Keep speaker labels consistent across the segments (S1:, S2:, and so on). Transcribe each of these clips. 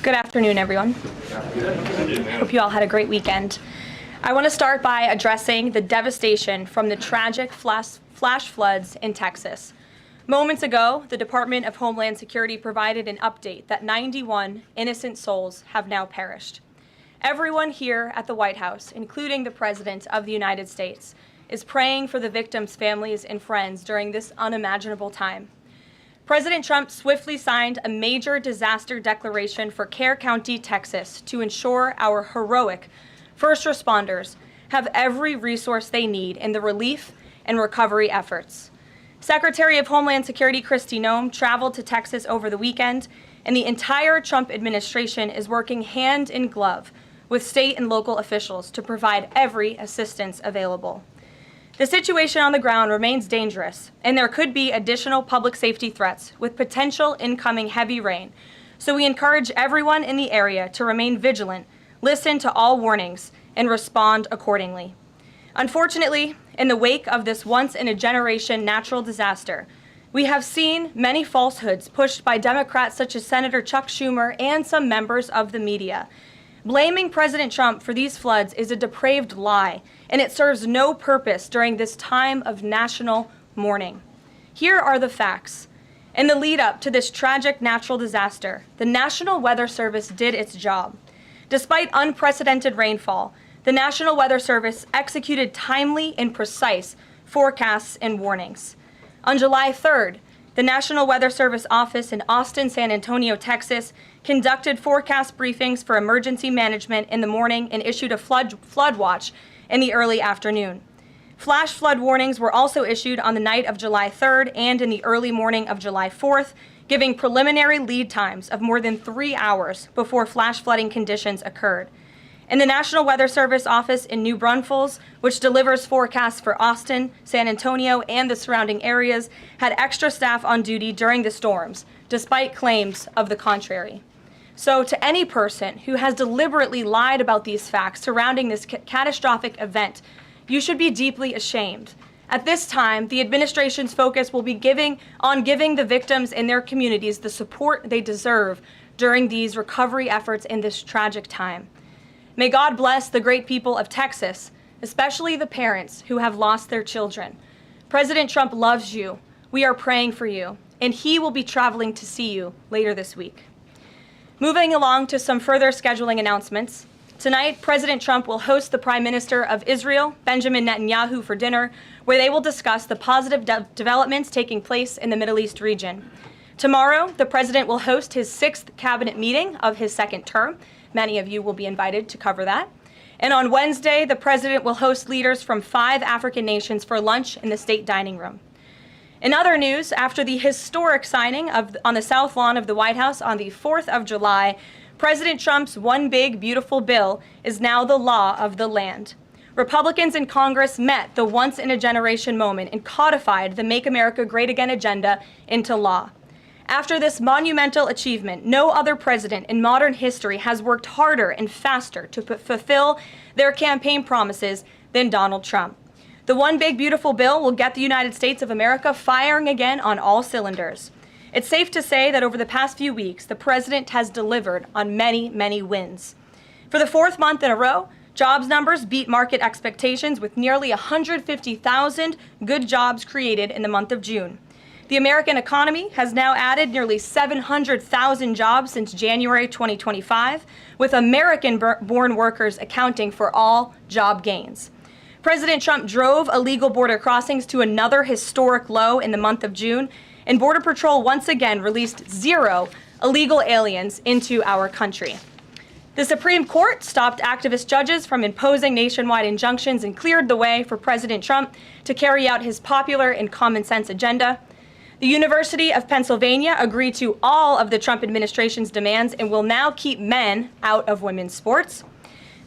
S1: Good afternoon, everyone. Hope you all had a great weekend. I want to start by addressing the devastation from the tragic flash floods in Texas. Moments ago, the Department of Homeland Security provided an update that 91 innocent souls have now perished. Everyone here at the White House, including the President of the United States, is praying for the victims' families and friends during this unimaginable time. President Trump swiftly signed a major disaster declaration for Kerr County, Texas, to ensure our heroic first responders have every resource they need in the relief and recovery efforts. Secretary of Homeland Security Kristi Noem traveled to Texas over the weekend, and the entire Trump administration is working hand in glove with state and local officials to provide every assistance available. The situation on the ground remains dangerous, and there could be additional public safety threats with potential incoming heavy rain. So we encourage everyone in the area to remain vigilant, listen to all warnings, and respond accordingly. Unfortunately, in the wake of this once-in-a-generation natural disaster, we have seen many falsehoods pushed by Democrats such as Senator Chuck Schumer and some members of the media. Blaming President Trump for these floods is a depraved lie, and it serves no purpose during this time of national mourning. Here are the facts. In the lead up to this tragic natural disaster, the National Weather Service did its job. Despite unprecedented rainfall, the National Weather Service executed timely and precise forecasts and warnings. On July 3rd, the National Weather Service office in Austin, San Antonio, Texas, conducted forecast briefings for emergency management in the morning and issued a flood watch in the early afternoon. Flash flood warnings were also issued on the night of July 3rd and in the early morning of July 4th, giving preliminary lead times of more than 3 hours before flash flooding conditions occurred. And the National Weather Service office in New Braunfels, which delivers forecasts for Austin, San Antonio, and the surrounding areas, had extra staff on duty during the storms, despite claims of the contrary. So to any person who has deliberately lied about these facts surrounding this catastrophic event, you should be deeply ashamed. At this time, the administration's focus will be on giving the victims and their communities the support they deserve during these recovery efforts in this tragic time. May God bless the great people of Texas, especially the parents who have lost their children. President Trump loves you. We are praying for you, and he will be traveling to see you later this week. Moving along to some further scheduling announcements. Tonight, President Trump will host the Prime Minister of Israel, Benjamin Netanyahu, for dinner, where they will discuss the positive developments taking place in the Middle East region. Tomorrow, the President will host his 6th cabinet meeting of his 2nd term. Many of you will be invited to cover that. And on Wednesday, the President will host leaders from 5 African nations for lunch in the state dining room. In other news, after the historic signing on the South Lawn of the White House on the 4th of July, President Trump's One Big Beautiful Bill is now the law of the land. Republicans in Congress met the once-in-a-generation moment and codified the Make America Great Again agenda into law. After this monumental achievement, no other president in modern history has worked harder and faster to fulfill their campaign promises than Donald Trump. The One Big Beautiful Bill will get the United States of America firing again on all cylinders. It's safe to say that over the past few weeks, the president has delivered on many, many wins. For the 4th month in a row, jobs numbers beat market expectations with nearly 150,000 good jobs created in the month of June. The American economy has now added nearly 700,000 jobs since January 2025, with American-born workers accounting for all job gains. President Trump drove illegal border crossings to another historic low in the month of June, and Border Patrol once again released 0 illegal aliens into our country. The Supreme Court stopped activist judges from imposing nationwide injunctions and cleared the way for President Trump to carry out his popular and common sense agenda. The University of Pennsylvania agreed to all of the Trump administration's demands and will now keep men out of women's sports.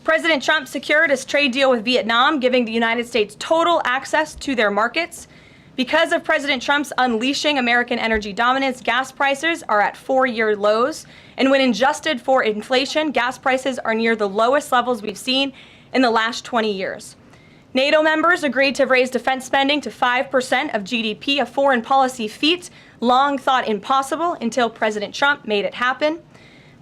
S1: President Trump secured his trade deal with Vietnam, giving the United States total access to their markets. Because of President Trump's unleashing American energy dominance, gas prices are at 4-year lows. And when adjusted for inflation, gas prices are near the lowest levels we've seen in the last 20 years. NATO members agreed to raise defense spending to 5% of GDP, a foreign policy feat long thought impossible until President Trump made it happen.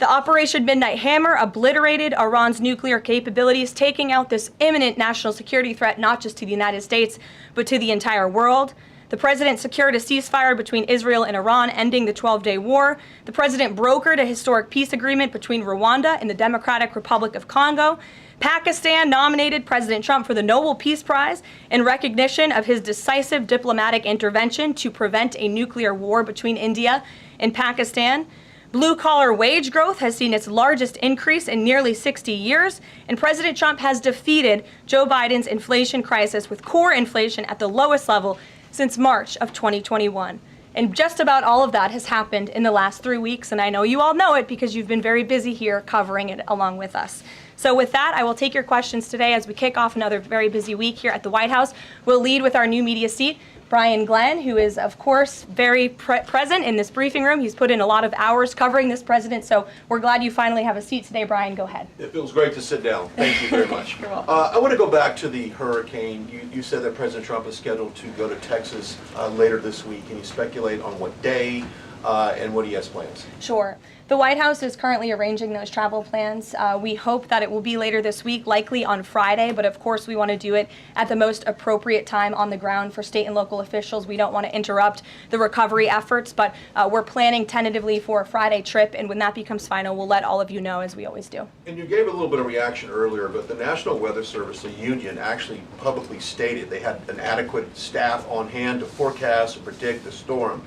S1: The Operation Midnight Hammer obliterated Iran's nuclear capabilities, taking out this imminent national security threat not just to the United States, but to the entire world. The president secured a ceasefire between Israel and Iran, ending the 12-day war. The president brokered a historic peace agreement between Rwanda and the Democratic Republic of Congo. Pakistan nominated President Trump for the Nobel Peace Prize in recognition of his decisive diplomatic intervention to prevent a nuclear war between India and Pakistan. Blue-collar wage growth has seen its largest increase in nearly 60 years, and President Trump has defeated Joe Biden's inflation crisis with core inflation at the lowest level since March of 2021. And just about all of that has happened in the last 3 weeks, and I know you all know it because you've been very busy here covering it along with us. So with that, I will take your questions today as we kick off another very busy week here at the White House. We'll lead with our new media seat, Brian Glenn, who is, of course, very present in this briefing room. He's put in a lot of hours covering this president, so we're glad you finally have a seat today. Brian, go ahead.
S2: It feels great to sit down. Thank you very much.
S1: You're welcome.
S2: I want to go back to the hurricane. You said that President Trump is scheduled to go to Texas later this week. Can you speculate on what day and what he has plans?
S1: Sure. The White House is currently arranging those travel plans. We hope that it will be later this week, likely on Friday, but of course we want to do it at the most appropriate time on the ground for state and local officials. We don't want to interrupt the recovery efforts, but we're planning tentatively for a Friday trip, and when that becomes final, we'll let all of you know, as we always do.
S2: And you gave a little bit of reaction earlier, but the National Weather Service, the union, actually publicly stated they had an adequate staff on hand to forecast and predict the storm.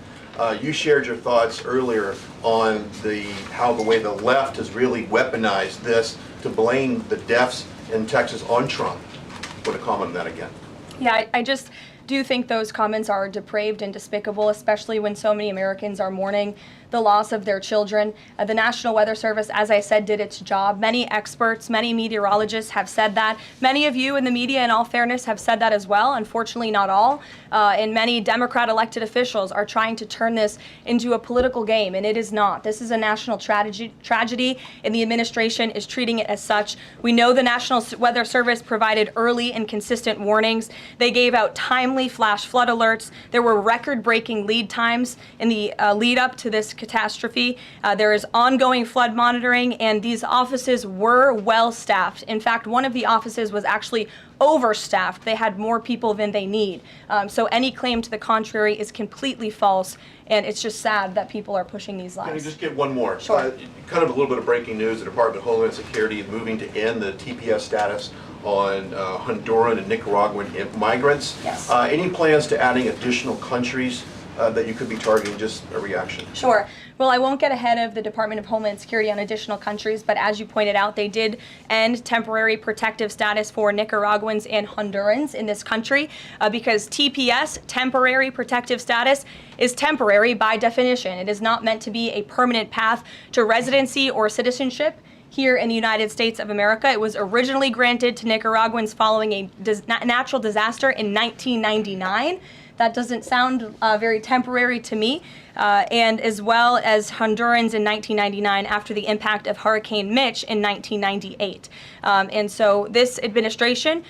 S2: You shared your thoughts earlier on how the way the left has really weaponized this to blame the deaths in Texas on Trump. Want to comment on that again?
S1: Yeah, I just do think those comments are depraved and despicable, especially when so many Americans are mourning the loss of their children. The National Weather Service, as I said, did its job. Many experts, many meteorologists have said that. Many of you in the media, in all fairness, have said that as well. Unfortunately, not all. And many Democrat elected officials are trying to turn this into a political game, and it is not. This is a national tragedy, and the administration is treating it as such. We know the National Weather Service provided early and consistent warnings. They gave out timely flash flood alerts. There were record-breaking lead times in the lead up to this catastrophe. There is ongoing flood monitoring, and these offices were well staffed. In fact, one of the offices was actually overstaffed. They had more people than they need. So any claim to the contrary is completely false, and it's just sad that people are pushing these lies.
S2: Can I just get one more?
S1: Sure.
S2: Kind of a little bit of breaking news. The Department of Homeland Security is moving to end the TPS status on Honduran and Nicaraguan migrants.
S1: Yes.
S2: Any plans to adding additional countries that you could be targeting? Just a reaction.
S1: Sure. Well, I won't get ahead of the Department of Homeland Security on additional countries, but as you pointed out, they did end temporary protective status for Nicaraguans and Hondurans in this country because TPS, temporary protective status, is temporary by definition. It is not meant to be a permanent path to residency or citizenship here in the United States of America. It was originally granted to Nicaraguans following a natural disaster in 1999. That doesn't sound very temporary to me. And as well as Hondurans in 1999 after the impact of Hurricane Mitch in 1998. And so this administration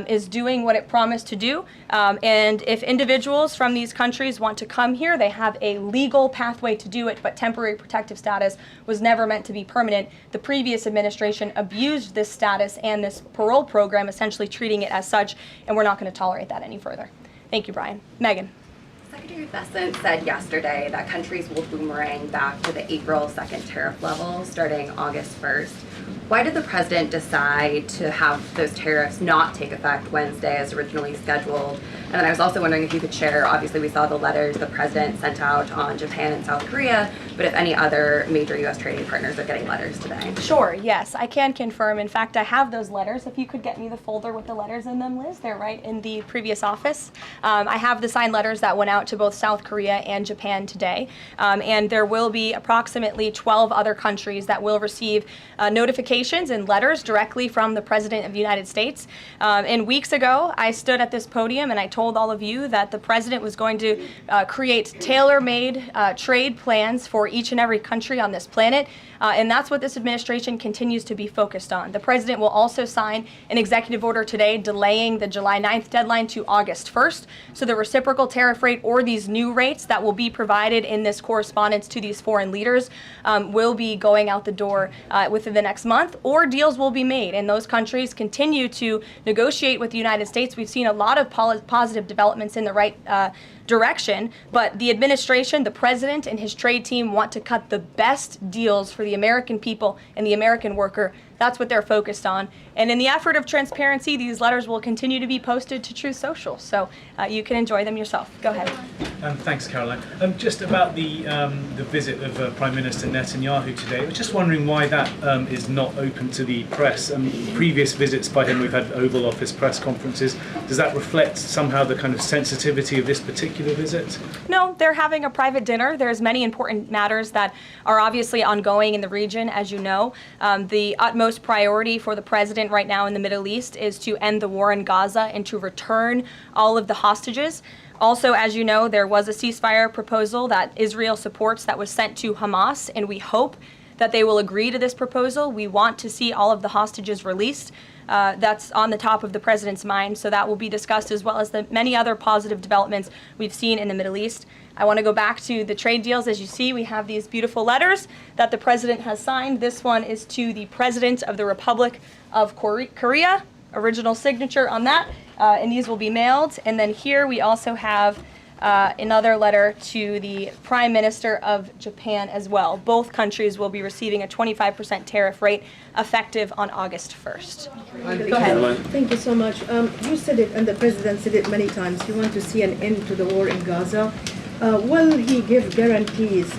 S1: is doing what it promised to do. And if individuals from these countries want to come here, they have a legal pathway to do it, but temporary protective status was never meant to be permanent. The previous administration abused this status and this parole program, essentially treating it as such, and we're not going to tolerate that any further. Thank you, Brian. Megan.
S3: Secretary Bessent said yesterday that countries will boomerang back to the April 2nd tariff level starting August 1st. Why did the president decide to have those tariffs not take effect Wednesday as originally scheduled? And then I was also wondering if you could share, obviously we saw the letters the president sent out on Japan and South Korea, but if any other major U.S. trading partners are getting letters today.
S1: Sure, yes, I can confirm. In fact, I have those letters. If you could get me the folder with the letters in them, Liz, they're right in the previous office. I have the signed letters that went out to both South Korea and Japan today. And there will be approximately 12 other countries that will receive notifications and letters directly from the President of the United States. And weeks ago, I stood at this podium and I told told all of you that the president was going to create tailor-made trade plans for each and every country on this planet, and that's what this administration continues to be focused on. The president will also sign an executive order today delaying the July 9th deadline to August 1st, so the reciprocal tariff rate or these new rates that will be provided in this correspondence to these foreign leaders will be going out the door within the next month, or deals will be made, and those countries continue to negotiate with the United States. We've seen a lot of positive developments in the right direction, but the administration, the president, and his trade team want to cut the best deals for the American people and the American worker. That's what they're focused on. And in the effort of transparency, these letters will continue to be posted to Truth Social, so you can enjoy them yourself. Go ahead.
S4: Thanks, Caroline. Just about the visit of Prime Minister Netanyahu today, I was just wondering why that is not open to the press. Previous visits by him, we've had Oval Office press conferences. Does that reflect somehow the kind of sensitivity of this particular visit?
S1: No, they're having a private dinner. There's many important matters that are obviously ongoing in the region, as you know. The utmost priority for the president right now in the Middle East is to end the war in Gaza and to return all of the hostages. Also, as you know, there was a ceasefire proposal that Israel supports that was sent to Hamas, and we hope that they will agree to this proposal. We want to see all of the hostages released. That's on the top of the president's mind, so that will be discussed, as well as the many other positive developments we've seen in the Middle East. I want to go back to the trade deals. As you see, we have these beautiful letters that the president has signed. This one is to the President of the Republic of Korea, original signature on that, and these will be mailed. And then here we also have another letter to the Prime Minister of Japan as well. Both countries will be receiving a 25% tariff rate effective on August 1st. Go ahead.
S5: Thank you so much. You said it, and the President said it many times, you want to see an end to the war in Gaza. Will he give guarantees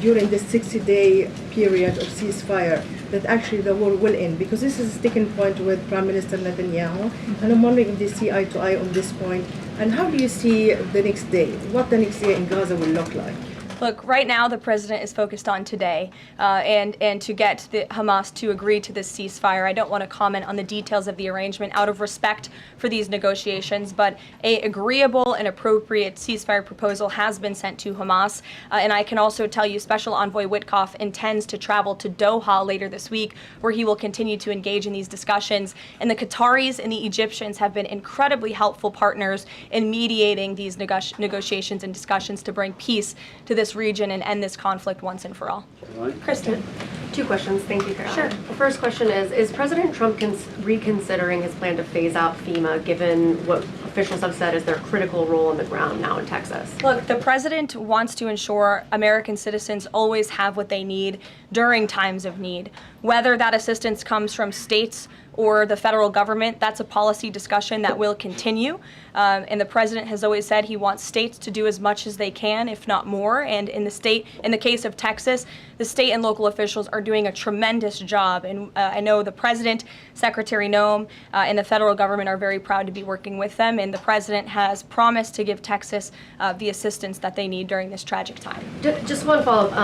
S5: during this 60-day period of ceasefire that actually the war will end? Because this is a sticking point with Prime Minister Netanyahu, and I'm wondering if they see eye to eye on this point. And how do you see the next day? What the next day in Gaza will look like?
S1: Look, right now the president is focused on today and to get the Hamas to agree to this ceasefire. I don't want to comment on the details of the arrangement out of respect for these negotiations, but a agreeable and appropriate ceasefire proposal has been sent to Hamas. And I can also tell you Special Envoy Witkoff intends to travel to Doha later this week, where he will continue to engage in these discussions. And the Qataris and the Egyptians have been incredibly helpful partners in mediating these negotiations and discussions to bring peace to this region and end this conflict once and for all. Kristen.
S6: Two questions. Thank you, Caroline.
S1: Sure.
S6: The first question is President Trump reconsidering his plan to phase out FEMA, given what officials have said is their critical role on the ground now in Texas?
S1: Look, the president wants to ensure American citizens always have what they need during times of need. Whether that assistance comes from states or the federal government, that's a policy discussion that will continue. And the president has always said he wants states to do as much as they can, if not more. And in the case of Texas, the state and local officials are doing a tremendous job. And I know the president, Secretary Noem, and the federal government are very proud to be working with them. And the president has promised to give Texas the assistance that they need during this tragic time.
S6: Just one follow-up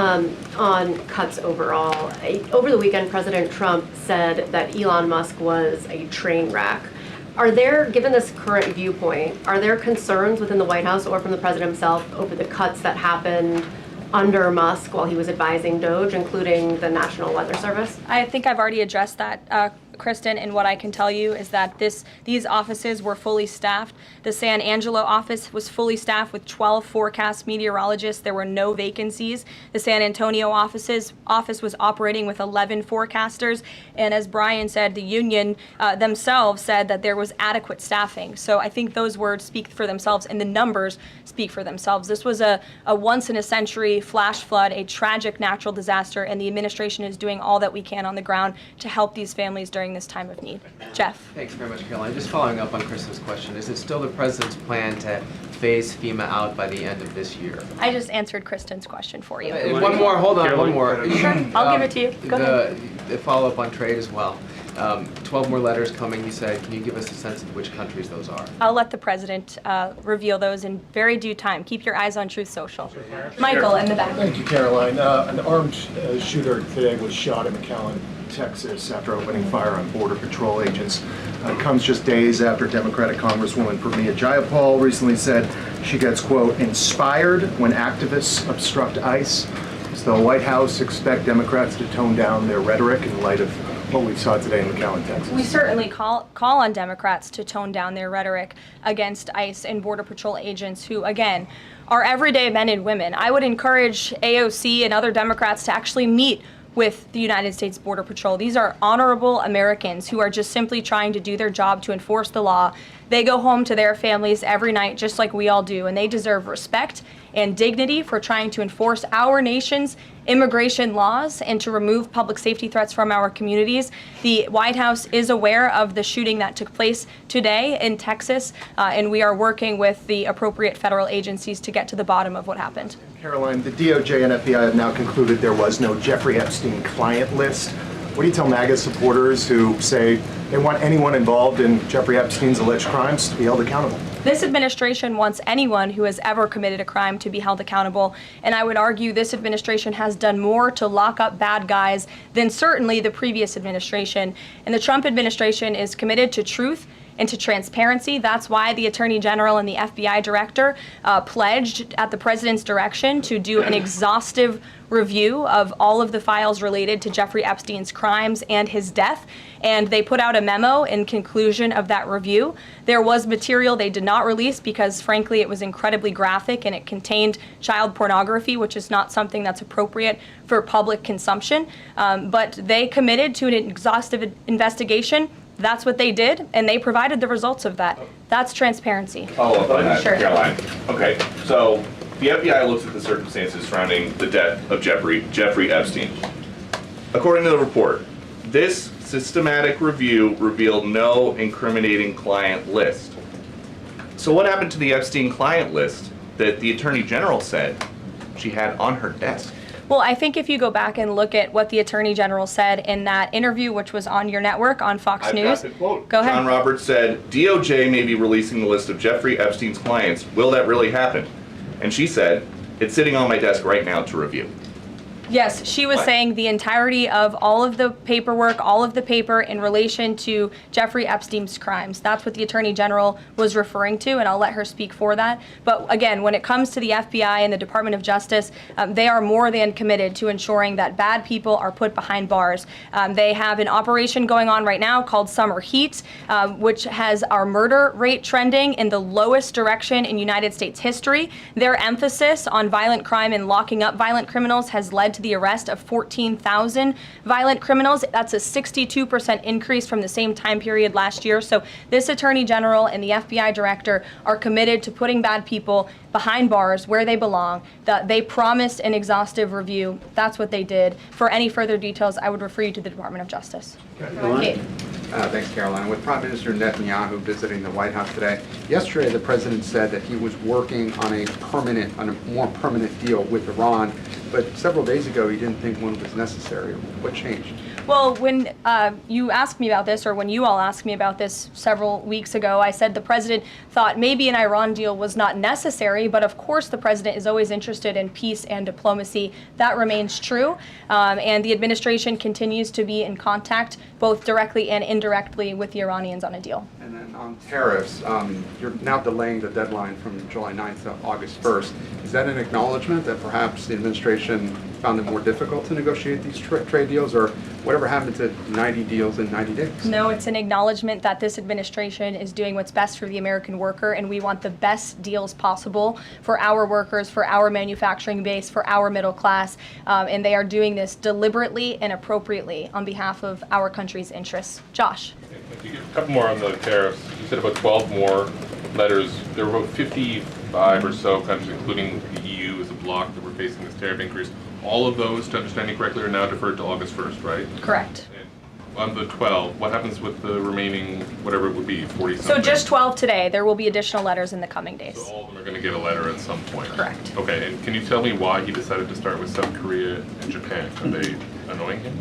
S6: on cuts overall. Over the weekend, President Trump said that Elon Musk was a train wreck. Are there, given this current viewpoint, are there concerns within the White House or from the president himself over the cuts that happened under Musk while he was advising DOGE, including the National Weather Service?
S1: I think I've already addressed that, Kristen, and what I can tell you is that these offices were fully staffed. The San Angelo office was fully staffed with 12 forecast meteorologists. There were no vacancies. The San Antonio office was operating with 11 forecasters, and as Brian said, the union themselves said that there was adequate staffing. So I think those words speak for themselves, and the numbers speak for themselves. This was a once-in-a-century flash flood, a tragic natural disaster, and the administration is doing all that we can on the ground to help these families during this time of need. Jeff.
S7: Thanks very much, Caroline. Just following up on Kristen's question, is it still the president's plan to phase FEMA out by the end of this year?
S1: I just answered Kristen's question for you.
S7: One more, hold on, one more.
S1: Sure, I'll give it to you. Go ahead.
S7: The follow-up on trade as well. 12 more letters coming, you said. Can you give us a sense of which countries those are?
S1: I'll let the president reveal those in very due time. Keep your eyes on Truth Social. Michael, in the back.
S8: Thank you, Caroline. An armed shooter today was shot in McAllen. Texas after opening fire on Border Patrol agents. It comes just days after Democratic Congresswoman Pramila Jayapal recently said she gets, quote, inspired when activists obstruct ICE. Does the White House expect Democrats to tone down their rhetoric in light of what we saw today in McAllen, Texas?
S1: We certainly call on Democrats to tone down their rhetoric against ICE and Border Patrol agents who, again, are everyday men and women. I would encourage AOC and other Democrats to actually meet with the United States Border Patrol. These are honorable Americans who are just simply trying to do their job to enforce the law. They go home to their families every night just like we all do, and they deserve respect and dignity for trying to enforce our nation's immigration laws and to remove public safety threats from our communities. The White House is aware of the shooting that took place today in Texas, and we are working with the appropriate federal agencies to get to the bottom of what happened.
S8: Karoline, the DOJ and FBI have now concluded there was no Jeffrey Epstein client list. What do you tell MAGA supporters who say they want anyone involved in Jeffrey Epstein's alleged crimes to be held accountable?
S1: This administration wants anyone who has ever committed a crime to be held accountable, and I would argue this administration has done more to lock up bad guys than certainly the previous administration. And the Trump administration is committed to truth and to transparency. That's why the Attorney General and the FBI Director pledged at the President's direction to do an exhaustive review of all of the files related to Jeffrey Epstein's crimes and his death. And they put out a memo in conclusion of that review. There was material they did not release because, frankly, it was incredibly graphic and it contained child pornography, which is not something that's appropriate for public consumption. But they committed to an exhaustive investigation. That's what they did, and they provided the results of that. That's transparency.
S9: Follow up on that,
S1: Sure.
S9: Caroline. Okay, so the FBI looks at the circumstances surrounding the death of Jeffrey Epstein. According to the report, this systematic review revealed no incriminating client list. So what happened to the Epstein client list that the Attorney General said she had on her desk?
S1: Well, I think if you go back and look at what the Attorney General said in that interview, which was on your network, on Fox News.
S9: I've got the quote.
S1: Go ahead.
S9: John Roberts said, DOJ may be releasing the list of Jeffrey Epstein's clients. Will that really happen? And she said, it's sitting on my desk right now to review.
S1: Yes, she was
S9: What?
S1: saying the entirety of all of the paperwork, all of the paper in relation to Jeffrey Epstein's crimes. That's what the Attorney General was referring to, and I'll let her speak for that. But again, when it comes to the FBI and the Department of Justice, they are more than committed to ensuring that bad people are put behind bars. They have an operation going on right now called Summer Heat, which has our murder rate trending in the lowest direction in United States history. Their emphasis on violent crime and locking up violent criminals has led to the arrest of 14,000 violent criminals. That's a 62% increase from the same time period last year. So this Attorney General and the FBI Director are committed to putting bad people behind bars where they belong. They promised an exhaustive review. That's what they did. For any further details, I would refer you to the Department of Justice.
S6: Kate.
S10: Thanks, Caroline. With Prime Minister Netanyahu visiting the White House today, yesterday the president said that he was working on a more permanent deal with Iran, but several days ago he didn't think one was necessary. What changed?
S1: Well, when you asked me about this, or when you all asked me about this several weeks ago, I said the president thought maybe an Iran deal was not necessary, but of course the president is always interested in peace and diplomacy. That remains true, and the administration continues to be in contact, both directly and indirectly, with the Iranians on a deal.
S10: And then on tariffs, you're now delaying the deadline from July 9th to August 1st. Is that an acknowledgement that perhaps the administration found it more difficult to negotiate these trade deals, or whatever happened to 90 deals in 90 days?
S1: No, it's an acknowledgement that this administration is doing what's best for the American worker, and we want the best deals possible for our workers, for our manufacturing base, for our middle class, and they are doing this deliberately and appropriately on behalf of our country's interests. Josh.
S11: A couple more on the tariffs. You said about 12 more letters. There were about 55 or so countries, including the EU as a bloc, that were facing this tariff increase. All of those, to understand you correctly, are now deferred to August 1st, right?
S1: Correct.
S11: And on the 12, what happens with the remaining, whatever it would be, 40 something?
S1: So just 12 today. There will be additional letters in the coming days.
S11: So all of them are going to get a letter at some point?
S1: Correct.
S11: Okay, and can you tell me why he decided to start with South Korea and Japan? Are they annoying him?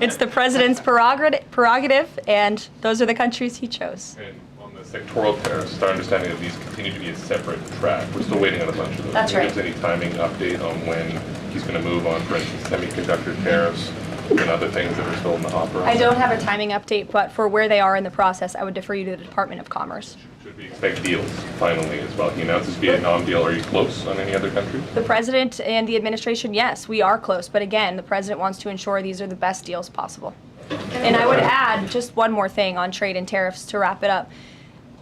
S1: It's the president's prerogative, and those are the countries he chose.
S11: And on the sectoral tariffs, it's our understanding that these continue to be a separate track. We're still waiting on a bunch of those.
S1: That's
S11: Can you
S1: right.
S11: give us any timing update on when he's going to move on, for instance, semiconductor tariffs and other things that are still in the hopper?
S1: I don't have a timing update, but for where they are in the process, I would defer you to the Department of Commerce.
S11: Should we expect deals finally as well? He announced his Vietnam deal. Are you close on any other countries?
S1: The president and the administration, yes, we are close. But again, the president wants to ensure these are the best deals possible. And I would add just one more thing on trade and tariffs to wrap it up.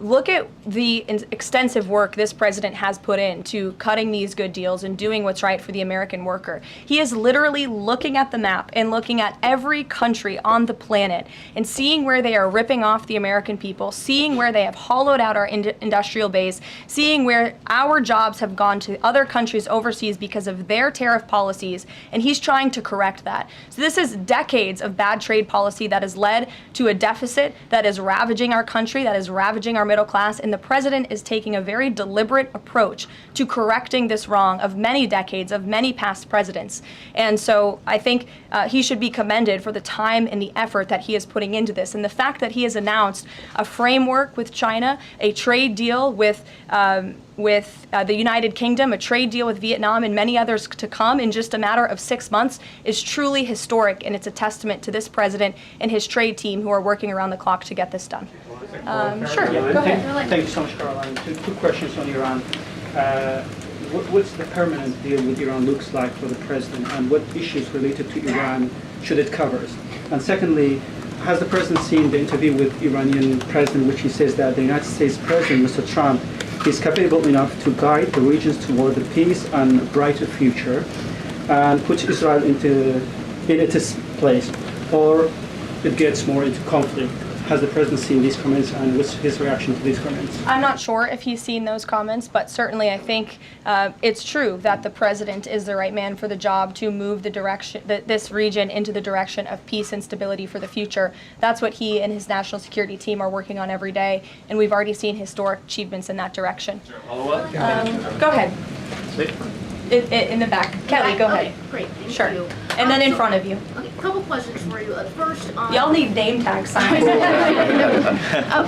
S1: Look at the extensive work this president has put into cutting these good deals and doing what's right for the American worker. He is literally looking at the map and looking at every country on the planet and seeing where they are ripping off the American people, seeing where they have hollowed out our industrial base, seeing where our jobs have gone to other countries overseas because of their tariff policies, and he's trying to correct that. So this is decades of bad trade policy that has led to a deficit that is ravaging our country, that is ravaging our middle class, and the president is taking a very deliberate approach to correcting this wrong of many decades, of many past presidents. And so I think he should be commended for the time and the effort that he is putting into this. And the fact that he has announced a framework with China, a trade deal with the United Kingdom, a trade deal with Vietnam, and many others to come in just a matter of 6 months is truly historic, and it's a testament to this president and his trade team who are working around the clock to get this done. Sure, go ahead.
S12: Thank you so much, Caroline. Two questions on Iran. What's the permanent deal with Iran looks like for the president, and what issues related to Iran should it cover? And secondly, has the president seen the interview with Iranian president, which he says that the United States president, Mr. Trump, is capable enough to guide the regions toward the peace and a brighter future, and put Israel in its place, or it gets more into conflict? Has the president seen these comments, and what's his reaction to these comments?
S1: I'm not sure if he's seen those comments, but certainly I think it's true that the president is the right man for the job to move the direction, this region into the direction of peace and stability for the future. That's what he and his national security team are working on every day, and we've already seen historic achievements in that direction.
S11: Follow-up?
S1: Go ahead. In the back. Kelly, go ahead.
S13: Okay, great, thank
S1: Sure.
S13: you.
S1: And then in front of you.
S13: Okay, a couple questions for you. First,
S1: Y'all need name tag signs.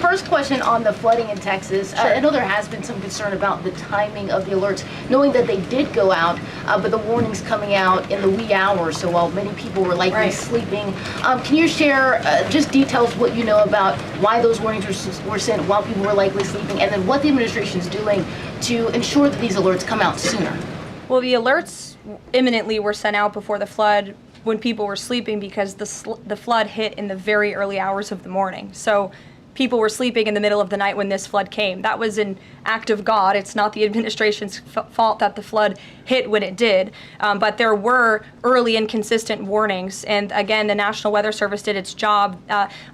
S13: First question on the flooding in Texas. I know there has been some concern about the timing of the alerts, knowing that they did go out, but the warnings coming out in the wee hours, so while many people were likely sleeping. Can you share just details what you know about why those warnings were sent while people were likely sleeping, and then what the administration is doing to ensure that these alerts come out sooner?
S1: Well, the alerts imminently were sent out before the flood when people were sleeping because the flood hit in the very early hours of the morning. So people were sleeping in the middle of the night when this flood came. That was an act of God. It's not the administration's fault that the flood hit when it did. But there were early and consistent warnings. And again, the National Weather Service did its job.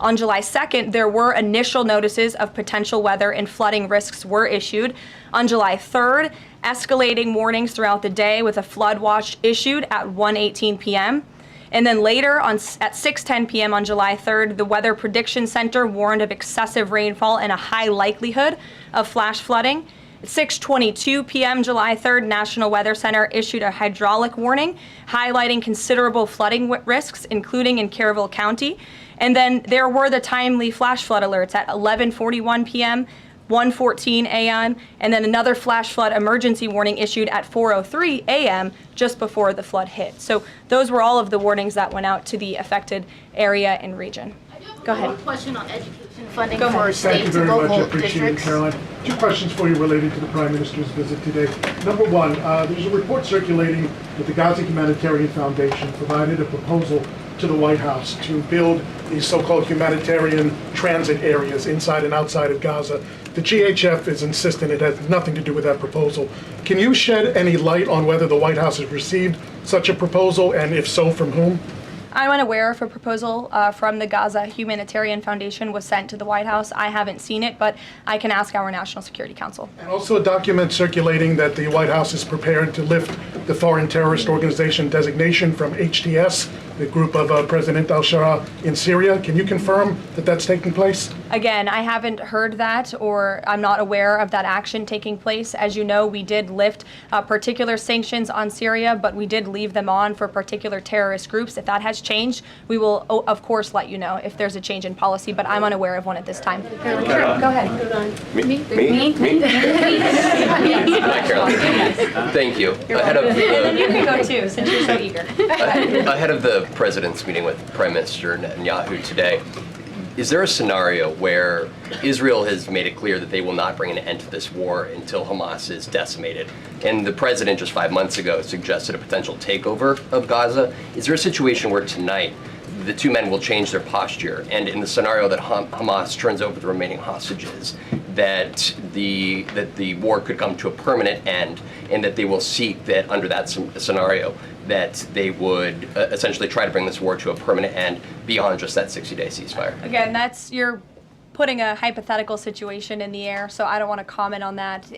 S1: On July 2nd, there were initial notices of potential weather and flooding risks were issued. On July 3rd, escalating warnings throughout the day with a flood watch issued at 1:18 p.m. And then later at 6:10 p.m. on July 3rd, the Weather Prediction Center warned of excessive rainfall and a high likelihood of flash flooding. At 6:22 p.m. July 3rd, National Weather Center issued a hydraulic warning highlighting considerable flooding risks, including in Caryville County. And then there were the timely flash flood alerts at 11:41 p.m., 1:14 a.m., and then another flash flood emergency warning issued at 4:03 a.m. just before the flood hit. So those were all of the warnings that went out to the affected area and region. Go ahead.
S13: One question on education funding
S1: Go
S13: for
S1: ahead.
S13: states
S14: Thank you
S13: and
S14: very
S13: local
S14: much. I appreciate it,
S13: districts.
S14: Caroline. Two questions for you related to the Prime Minister's visit today. Number one, there's a report circulating that the Gaza Humanitarian Foundation provided a proposal to the White House to build these so-called humanitarian transit areas inside and outside of Gaza. The GHF is insistent it has nothing to do with that proposal. Can you shed any light on whether the White House has received such a proposal, and if so, from whom?
S1: I'm unaware if a proposal from the Gaza Humanitarian Foundation was sent to the White House. I haven't seen it, but I can ask our National Security Council.
S14: And also a document circulating that the White House is prepared to lift the Foreign Terrorist Organization designation from HTS, the group of President al-Shara in Syria. Can you confirm that that's taking place?
S1: Again, I haven't heard that, or I'm not aware of that action taking place. As you know, we did lift particular sanctions on Syria, but we did leave them on for particular terrorist groups. If that has changed, we will, of course, let you know if there's a change in policy, but I'm unaware of one at this time. Sure, go ahead.
S15: Me? Thank you. Ahead of
S1: And then you
S15: the,
S1: can go too, since you're so eager.
S15: ahead of the president's meeting with Prime Minister Netanyahu today, is there a scenario where Israel has made it clear that they will not bring an end to this war until Hamas is decimated? And the president just 5 months ago suggested a potential takeover of Gaza. Is there a situation where tonight the two men will change their posture, and in the scenario that Hamas turns over the remaining hostages, that the war could come to a permanent end, and that they will seek that under that scenario that they would essentially try to bring this war to a permanent end beyond just that 60-day ceasefire?
S1: Again, you're putting a hypothetical situation in the air, so I don't want to comment on that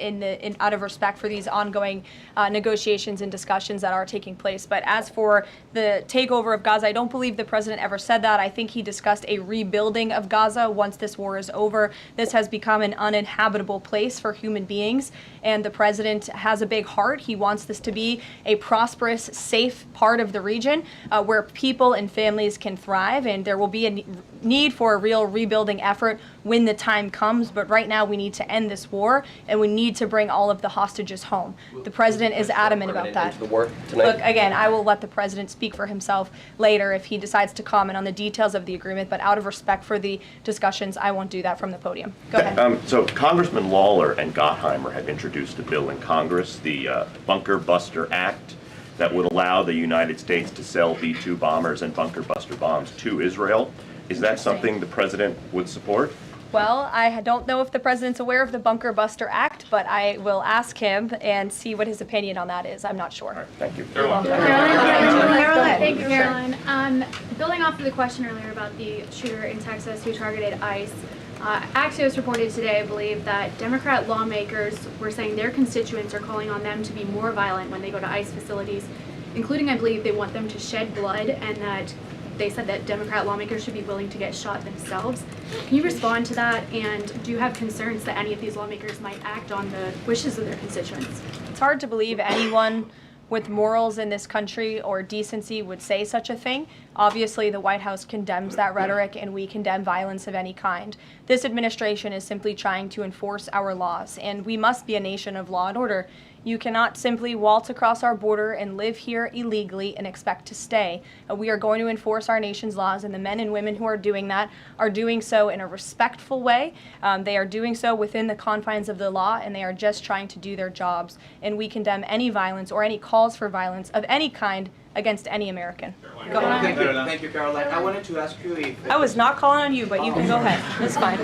S1: out of respect for these ongoing negotiations and discussions that are taking place. But as for the takeover of Gaza, I don't believe the president ever said that. I think he discussed a rebuilding of Gaza once this war is over. This has become an uninhabitable place for human beings, and the president has a big heart. He wants this to be a prosperous, safe part of the region where people and families can thrive, and there will be a need for a real rebuilding effort when the time comes. But right now we need to end this war, and we need to bring all of the hostages home. The president is adamant about that.
S15: The war tonight?
S1: Look, again, I will let the president speak for himself later if he decides to comment on the details of the agreement, but out of respect for the discussions, I won't do that from the podium. Go ahead.
S16: So Congressman Lawler and Gottheimer have introduced a bill in Congress, the Bunker Buster Act, that would allow the United States to sell B-2 bombers and bunker buster bombs to Israel. Is that something the president would support?
S1: Well, I don't know if the president's aware of the Bunker Buster Act, but I will ask him and see what his opinion on that is. I'm not sure.
S16: Right, thank you.
S1: Caroline.
S17: Thank you, Caroline. Building off of the question earlier about the shooter in Texas who targeted ICE, Axios reported today, I believe, that Democrat lawmakers were saying their constituents are calling on them to be more violent when they go to ICE facilities, including, I believe, they want them to shed blood, and that they said that Democrat lawmakers should be willing to get shot themselves. Can you respond to that, and do you have concerns that any of these lawmakers might act on the wishes of their constituents?
S1: It's hard to believe anyone with morals in this country or decency would say such a thing. Obviously, the White House condemns that rhetoric, and we condemn violence of any kind. This administration is simply trying to enforce our laws, and we must be a nation of law and order. You cannot simply waltz across our border and live here illegally and expect to stay. We are going to enforce our nation's laws, and the men and women who are doing that are doing so in a respectful way. They are doing so within the confines of the law, and they are just trying to do their jobs. And we condemn any violence or any calls for violence of any kind against any American. Go ahead.
S18: Thank you, Caroline. I wanted to ask you if...
S1: I was not calling on you, but you can go ahead. It's fine.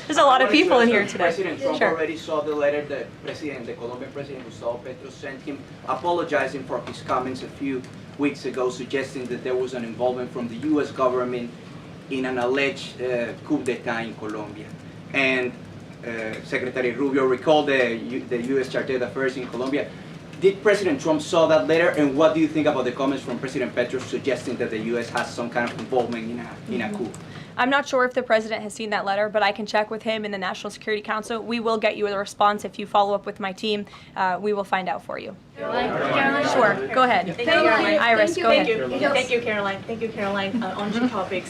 S1: There's a lot of people in here today.
S18: President Trump already saw the letter that the Colombian president, Gustavo Petro, sent him, apologizing for his comments a few weeks ago, suggesting that there was an involvement from the U.S. government in an alleged coup d'etat in Colombia. And Secretary Rubio recalled the U.S. Chargé d'Affaires in Colombia. Did President Trump saw that letter, and what do you think about the comments from President Petro suggesting that the U.S. has some kind of involvement in a coup?
S1: I'm not sure if the president has seen that letter, but I can check with him in the National Security Council. We will get you a response if you follow up with my team. We will find out for you.
S17: Caroline?
S1: Sure, go ahead.
S17: Thank you, Caroline.
S1: Iris, go ahead.
S19: Thank you, Caroline. Thank you, Caroline. On two topics.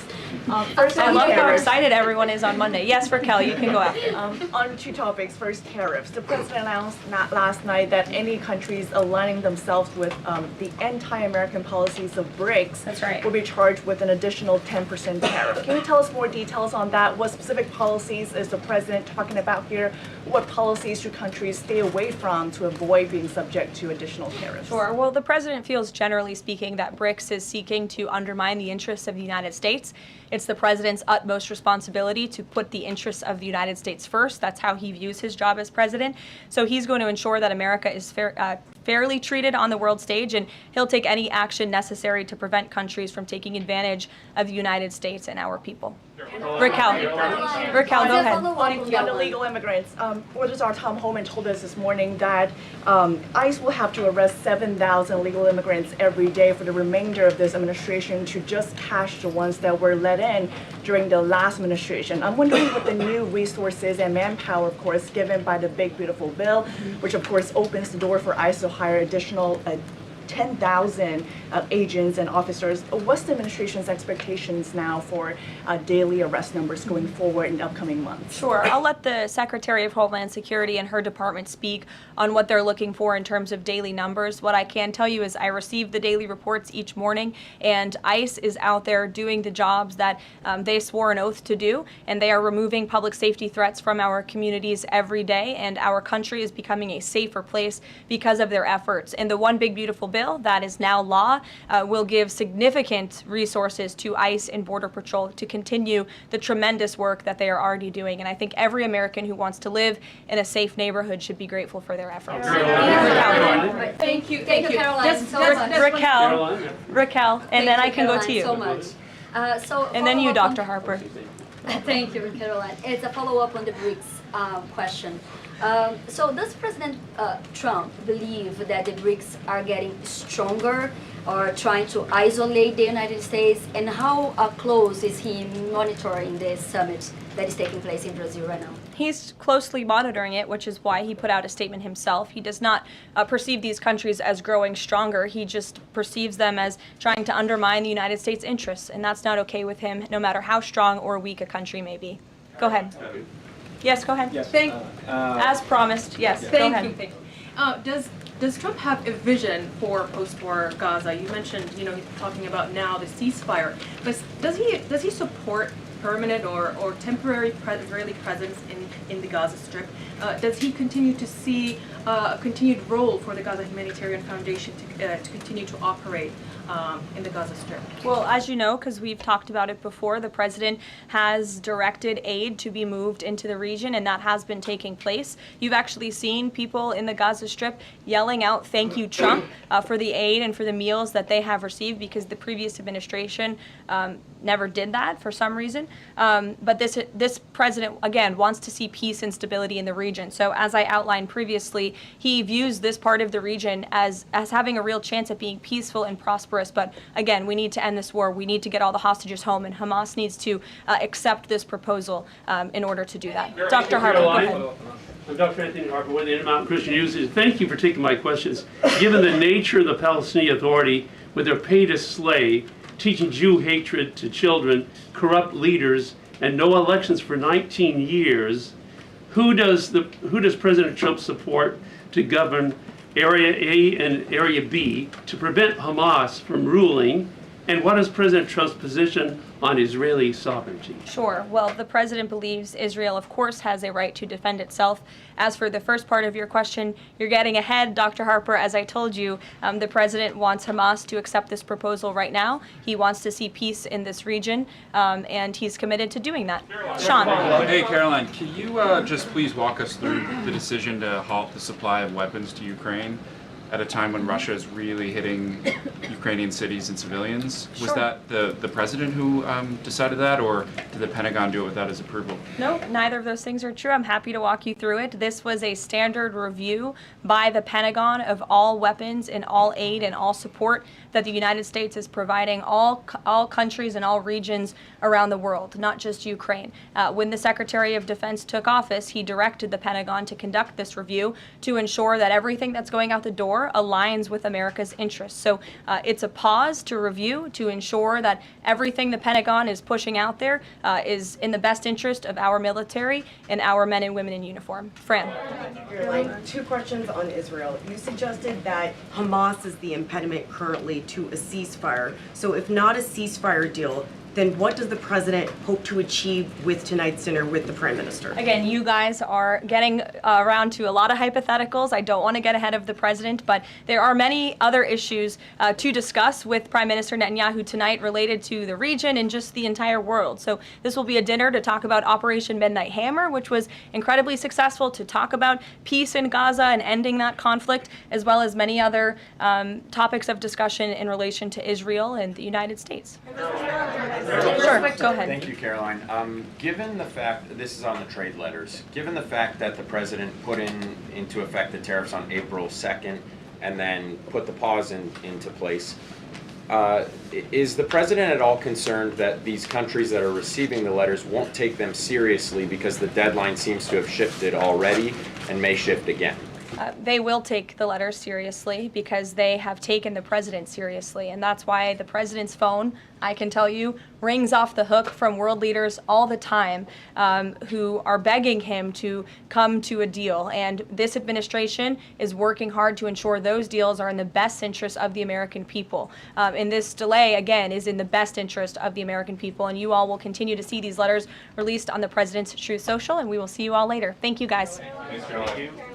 S19: First,
S1: I
S19: on
S1: love how
S19: tariffs.
S1: excited everyone is on Monday. Yes, Raquel, you can go after.
S19: On two topics. First, tariffs. The president announced last night that any countries aligning themselves with the anti-American policies of BRICS
S1: That's right.
S19: will be charged with an additional 10% tariff. Can you tell us more details on that? What specific policies is the president talking about here? What policies should countries stay away from to avoid being subject to additional tariffs?
S1: Sure. Well, the president feels, generally speaking, that BRICS is seeking to undermine the interests of the United States. It's the president's utmost responsibility to put the interests of the United States first. That's how he views his job as president. So he's going to ensure that America is fairly treated on the world stage, and he'll take any action necessary to prevent countries from taking advantage of the United States and our people. Raquel, go ahead.
S19: On illegal immigrants, Registrar Tom Homan told us this morning that ICE will have to arrest 7,000 illegal immigrants every day for the remainder of this administration to just catch the ones that were let in during the last administration. I'm wondering what the new resources and manpower, of course, given by the Big Beautiful Bill, which of course opens the door for ICE to hire additional 10,000 agents and officers. What's the administration's expectations now for daily arrest numbers going forward in the upcoming months?
S1: Sure. I'll let the Secretary of Homeland Security and her department speak on what they're looking for in terms of daily numbers. What I can tell you is I receive the daily reports each morning, and ICE is out there doing the jobs that they swore an oath to do, and they are removing public safety threats from our communities every day, and our country is becoming a safer place because of their efforts. And the One Big Beautiful Bill that is now law will give significant resources to ICE and Border Patrol to continue the tremendous work that they are already doing. And I think every American who wants to live in a safe neighborhood should be grateful for their efforts.
S20: Thank you, Karoline, so much.
S1: Raquel, and then I can go to you.
S20: So much.
S1: And then you, Dr. Harper.
S20: Thank you, Caroline. It's a follow-up on the BRICS question. So does President Trump believe that the BRICS are getting stronger or trying to isolate the United States? And how close is he monitoring this summit that is taking place in Brazil right now?
S1: He's closely monitoring it, which is why he put out a statement himself. He does not perceive these countries as growing stronger. He just perceives them as trying to undermine the United States' interests, and that's not okay with him, no matter how strong or weak a country may be. Go ahead. Yes, go ahead.
S21: Yes.
S1: As promised, yes, go ahead.
S22: Thank you. Does Trump have a vision for post-war Gaza? You mentioned, he's talking about now the ceasefire, but does he support permanent or temporary Israeli presence in the Gaza Strip? Does he continue to see a continued role for the Gaza Humanitarian Foundation to continue to operate in the Gaza Strip?
S1: Well, as you know, because we've talked about it before, the president has directed aid to be moved into the region, and that has been taking place. You've actually seen people in the Gaza Strip yelling out, "Thank you, Trump," for the aid and for the meals that they have received, because the previous administration never did that for some reason. But this president, again, wants to see peace and stability in the region. So as I outlined previously, he views this part of the region as having a real chance at being peaceful and prosperous. But again, we need to end this war. We need to get all the hostages home, and Hamas needs to accept this proposal in order to do that. Dr. Harper, go ahead.
S23: I'm Dr. Anthony Harper with the Intermountain Christian News. Thank you for taking my questions. Given the nature of the Palestinian Authority, with their pay to slay, teaching Jew hatred to children, corrupt leaders, and no elections for 19 years, who does President Trump support to govern Area A and Area B to prevent Hamas from ruling? And what is President Trump's position on Israeli sovereignty?
S1: Sure. Well, the president believes Israel, of course, has a right to defend itself. As for the first part of your question, you're getting ahead, Dr. Harper. As I told you, the president wants Hamas to accept this proposal right now. He wants to see peace in this region, and he's committed to doing that. Sean.
S24: Hey, Caroline, can you just please walk us through the decision to halt the supply of weapons to Ukraine at a time when Russia is really hitting Ukrainian cities and civilians? Was that the president who decided that, or did the Pentagon do it without his approval?
S1: No, neither of those things are true. I'm happy to walk you through it. This was a standard review by the Pentagon of all weapons and all aid and all support that the United States is providing all countries and all regions around the world, not just Ukraine. When the Secretary of Defense took office, he directed the Pentagon to conduct this review to ensure that everything that's going out the door aligns with America's interests. So it's a pause to review to ensure that everything the Pentagon is pushing out there is in the best interest of our military and our men and women in uniform. Fran.
S25: Two questions on Israel. You suggested that Hamas is the impediment currently to a ceasefire. So if not a ceasefire deal, then what does the president hope to achieve with tonight's dinner with the prime minister?
S1: Again, you guys are getting around to a lot of hypotheticals. I don't want to get ahead of the president, but there are many other issues to discuss with Prime Minister Netanyahu tonight related to the region and just the entire world. So this will be a dinner to talk about Operation Midnight Hammer, which was incredibly successful, to talk about peace in Gaza and ending that conflict, as well as many other topics of discussion in relation to Israel and the United States. Sure, go ahead.
S26: Thank you, Caroline. Given the fact, this is on the trade letters, given the fact that the president put into effect the tariffs on April 2nd and then put the pause into place, is the president at all concerned that these countries that are receiving the letters won't take them seriously because the deadline seems to have shifted already and may shift again?
S1: They will take the letters seriously because they have taken the president seriously. And that's why the president's phone, I can tell you, rings off the hook from world leaders all the time who are begging him to come to a deal. And this administration is working hard to ensure those deals are in the best interest of the American people. And this delay, again, is in the best interest of the American people. And you all will continue to see these letters released on the president's Truth Social, and we will see you all later. Thank you, guys.
S9: Thanks, Caroline.